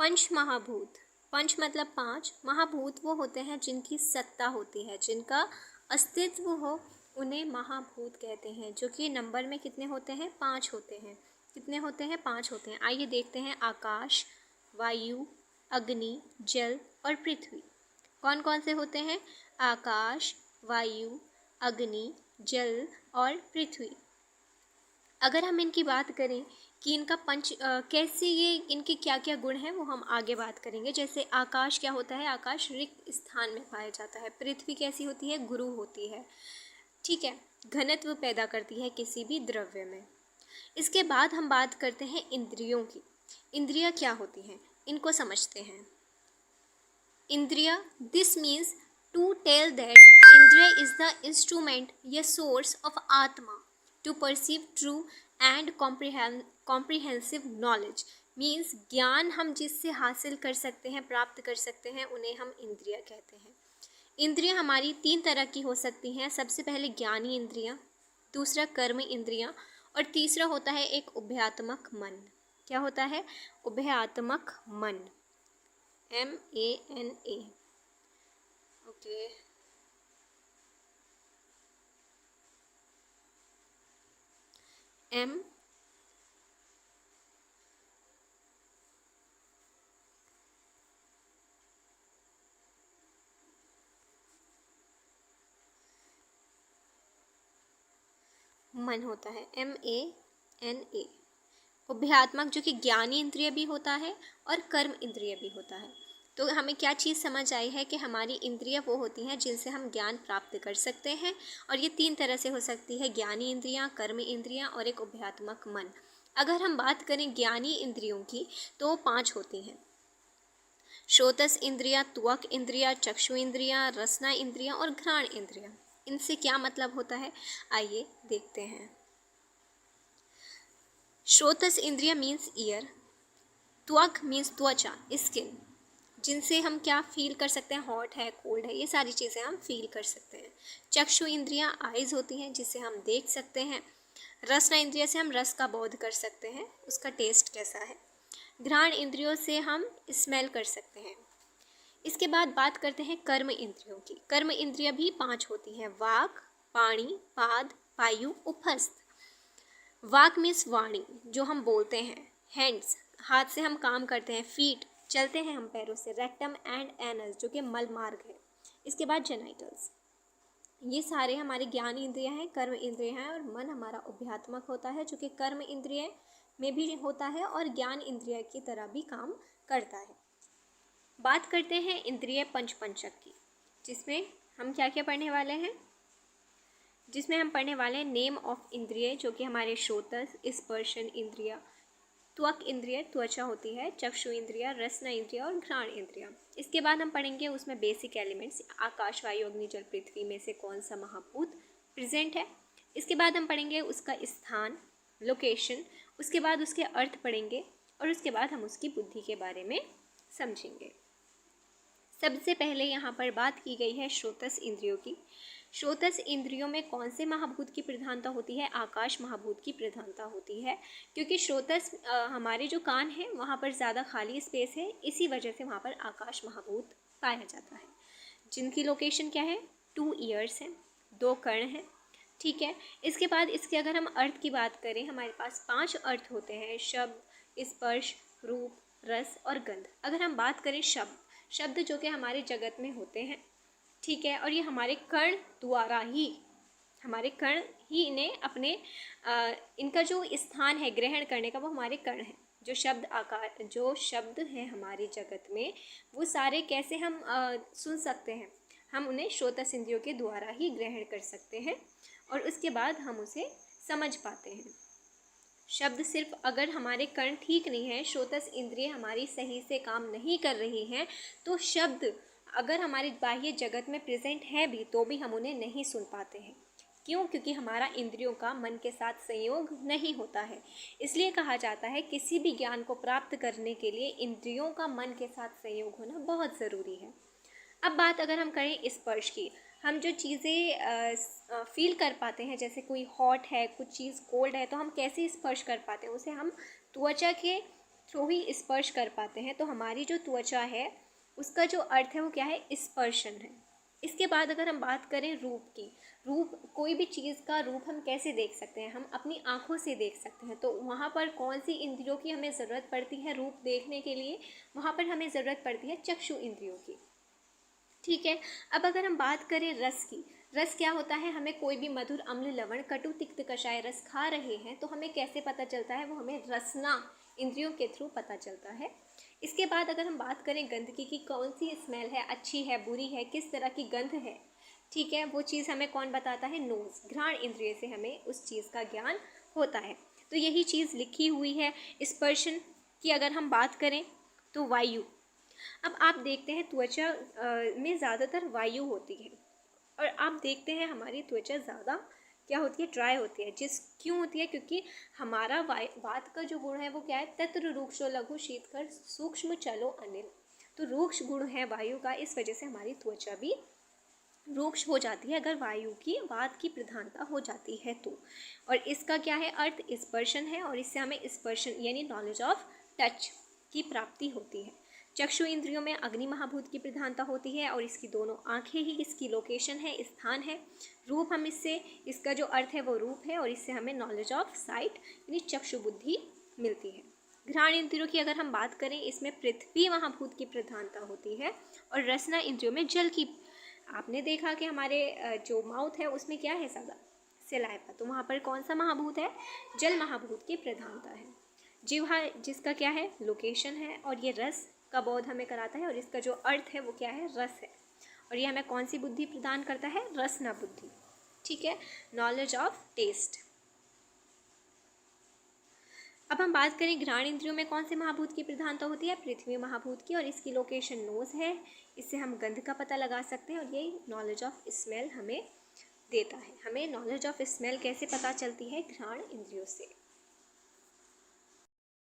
पंच महाभूत, पंच मतलब पांच, महाभूत वो होते हैं जिनकी सत्ता होती है, जिनका अस्तित्व हो, उन्हें महाभूत कहते हैं। जो कि नंबर में कितने होते हैं? 5 होते हैं। कितने होते हैं? 5 होते हैं। आइए देखते हैं। आकाश, वायु, अग्नि, जल और पृथ्वी। कौन कौन से होते हैं? आकाश, वायु, अग्नि, जल और पृथ्वी। अगर हम इनकी बात करें कि इनका कैसे ये इनके क्या क्या गुण हैं, वो हम आगे बात करेंगे। जैसे आकाश क्या होता है? आकाश रिक्त स्थान में पाया जाता है। पृथ्वी कैसी होती है? गुरु होती है। ठीक है, घनत्व पैदा करती है किसी भी द्रव्य में। इसके बाद हम बात करते हैं इंद्रियों की। इंद्रियां क्या होती हैं, इनको समझते हैं। इंद्रिया, this means to tell that इंद्रिया इज द इंस्ट्रूमेंट या सोर्स ऑफ आत्मा to perceive true and comprehensive knowledge. Means ज्ञान हम जिससे हासिल कर सकते हैं, प्राप्त कर सकते हैं, उन्हें हम इंद्रिया कहते हैं। इंद्रियां हमारी 3 तरह की हो सकती हैं। सबसे पहले ज्ञानी इंद्रियां, दूसरा कर्म इंद्रियां और तीसरा होता है एक उभयात्मक मन। क्या होता है? उभयात्मक मन, MANA। ओके, M मन होता है, MANA। उभयात्मक जो कि ज्ञानी इंद्रिय भी होता है और कर्म इंद्रिय भी होता है। तो हमें क्या चीज़ समझ आई है कि हमारी इंद्रिय वो होती हैं जिनसे हम ज्ञान प्राप्त कर सकते हैं, और ये 3 तरह से हो सकती है, ज्ञानी इंद्रियां, कर्म इंद्रियां और एक उभयात्मक मन। अगर हम बात करें ज्ञानी इंद्रियों की तो 5 होती हैं। श्रोतस इंद्रिया, त्वक इंद्रिया, चक्षु इंद्रिया, रसना इंद्रिया और घ्राण इंद्रिया। इनसे क्या मतलब होता है, आइए देखते हैं। श्रोतस इंद्रिया मीन्स ईयर, त्वक मीन्स त्वचा, स्किन, जिनसे हम क्या फील कर सकते हैं, हॉट है, कोल्ड है, ये सारी चीज़ें हम फील कर सकते हैं। चक्षु इंद्रियां आइज होती हैं जिससे हम देख सकते हैं। रसना इंद्रिय से हम रस का बोध कर सकते हैं, उसका टेस्ट कैसा है। घ्राण इंद्रियों से हम स्मेल कर सकते हैं। इसके बाद बात करते हैं कर्म इंद्रियों की। कर्म इंद्रियां भी 5 होती हैं, वाक, पाणी, पाद, पायु, उपस्थ। वाक मीन्स वाणी, जो हम बोलते हैं। हैंड्स, हाथ से हम काम करते हैं। फीट, चलते हैं हम पैरों से। रेक्टम एंड एनस, जो कि मल मार्ग है। इसके बाद जेनाइटल्स। ये सारे हमारे ज्ञान इंद्रियां हैं, कर्म इंद्रियां हैं, और मन हमारा उभयात्मक होता है जो कि कर्म इंद्रिय में भी होता है और ज्ञान इंद्रिय की तरह भी काम करता है। बात करते हैं इंद्रिय पंचक की, जिसमें हम क्या क्या पढ़ने वाले हैं। जिसमें हम पढ़ने वाले हैं नेम ऑफ इंद्रिय, जो कि हमारे श्रोतस, स्पर्शन इंद्रिया, त्वक इंद्रिय, त्वचा होती है, चक्षु इंद्रिया, रसना इंद्रिया और घ्राण इंद्रिया। इसके बाद हम पढ़ेंगे उसमें बेसिक एलिमेंट्स, आकाश, वायु, अग्नि, जल, पृथ्वी में से कौन सा महाभूत प्रेजेंट है। इसके बाद हम पढ़ेंगे उसका स्थान, लोकेशन, उसके बाद उसके अर्थ पढ़ेंगे, और उसके बाद हम उसकी बुद्धि के बारे में समझेंगे। सबसे पहले यहाँ पर बात की गई है श्रोतस इंद्रियों की। श्रोतस इंद्रियों में कौन से महाभूत की प्रधानता होती है? आकाश महाभूत की प्रधानता होती है, क्योंकि श्रोतस हमारे जो कान हैं वहाँ पर ज़्यादा खाली स्पेस है, इसी वजह से वहाँ पर आकाश महाभूत पाया जाता है, जिनकी लोकेशन क्या है? 2 ईयर्स हैं, 2 कर्ण हैं। ठीक है, इसके बाद इसके अगर हम अर्थ की बात करें, हमारे पास 5 अर्थ होते हैं, शब्द, स्पर्श, रूप, रस और गंध। अगर हम बात करें शब्द जो कि हमारे जगत में होते हैं, ठीक है, और ये हमारे कर्ण द्वारा ही, हमारे कर्ण ही इन्हें अपने इनका जो स्थान है ग्रहण करने का, वो हमारे कर्ण हैं। जो शब्द हैं हमारे जगत में, वो सारे कैसे हम सुन सकते हैं? हम उन्हें श्रोतस इंद्रियों के द्वारा ही ग्रहण कर सकते हैं, और उसके बाद हम उसे समझ पाते हैं। शब्द सिर्फ अगर हमारे कर्ण ठीक नहीं है, श्रोतस इंद्रिय हमारी सही से काम नहीं कर रही हैं, तो शब्द अगर हमारे बाह्य जगत में प्रेजेंट है भी, तो भी हम उन्हें नहीं सुन पाते हैं। क्यों? क्योंकि हमारा इंद्रियों का मन के साथ संयोग नहीं होता है। इसलिए कहा जाता है किसी भी ज्ञान को प्राप्त करने के लिए इंद्रियों का मन के साथ संयोग होना बहुत ज़रूरी है। अब बात अगर हम करें स्पर्श की, हम जो चीज़ें फील कर पाते हैं, जैसे कोई हॉट है, कुछ चीज़ कोल्ड है, तो हम कैसे स्पर्श कर पाते हैं? उसे हम त्वचा के थ्रू ही स्पर्श कर पाते हैं। तो हमारी जो त्वचा है उसका जो अर्थ है वो क्या है, स्पर्शन है। इसके बाद अगर हम बात करें रूप की, रूप, कोई भी चीज़ का रूप हम कैसे देख सकते हैं, हम अपनी आँखों से देख सकते हैं। तो वहाँ पर कौन सी इंद्रियों की हमें ज़रूरत पड़ती है रूप देखने के लिए, वहाँ पर हमें ज़रूरत पड़ती है चक्षु इंद्रियों की। ठीक है। अब अगर हम बात करें रस की, रस क्या होता है, हमें कोई भी मधुर, अम्ल, लवण, कटु, तिक्त, कषाय रस खा रहे हैं तो हमें कैसे पता चलता है, वो हमें रसना इंद्रियों के थ्रू पता चलता है। इसके बाद अगर हम बात करें गंदगी की, कौन सी स्मेल है, अच्छी है, बुरी है, किस तरह की गंध है, ठीक है, वो चीज़ हमें कौन बताता है, नोज़, घ्राण इंद्रिय से हमें उस चीज़ का ज्ञान होता है। तो यही चीज़ लिखी हुई है। स्पर्शन की अगर हम बात करें तो वायु, अब आप देखते हैं त्वचा में ज़्यादातर वायु होती है, और आप देखते हैं हमारी त्वचा ज़्यादा क्या होती है, ड्राई होती है। क्यों होती है, क्योंकि हमारा वात का जो गुण है वो क्या है, तत्र रूक्षो लघु शीतकर सूक्ष्म चलो अनिल। तो रूक्ष गुण है वायु का, इस वजह से हमारी त्वचा भी रूक्ष हो जाती है अगर वायु की, वात की प्रधानता हो जाती है तो। और इसका क्या है अर्थ, स्पर्शन है, और इससे हमें स्पर्शन यानी नॉलेज ऑफ टच की प्राप्ति होती है। चक्षु इंद्रियों में अग्नि महाभूत की प्रधानता होती है, और इसकी दोनों आंखें ही इसकी लोकेशन है, स्थान है। रूप हम इससे, इसका जो अर्थ है वो रूप है, और इससे हमें नॉलेज ऑफ साइट यानी चक्षु बुद्धि मिलती है। घ्राण इंद्रियों की अगर हम बात करें, इसमें पृथ्वी महाभूत की प्रधानता होती है, और रसना इंद्रियों में जल की। आपने देखा कि हमारे जो माउथ है उसमें क्या है, ज़्यादा सलाइवा, तो वहाँ पर कौन सा महाभूत है, जल महाभूत की प्रधानता है। जिह्वा जिसका क्या है, लोकेशन है, और ये रस का बोध हमें कराता है, और इसका जो अर्थ है वो क्या है, रस है, और ये हमें कौन सी बुद्धि प्रदान करता है, रसना बुद्धि। ठीक है, नॉलेज ऑफ टेस्ट। अब हम बात करें घ्राण इंद्रियों में कौन से महाभूत की प्रधानता होती है, पृथ्वी महाभूत की, और इसकी लोकेशन नोज है। इससे हम गंध का पता लगा सकते हैं, और यही नॉलेज ऑफ स्मेल हमें देता है। हमें नॉलेज ऑफ स्मेल कैसे पता चलती है, घ्राण इंद्रियों से।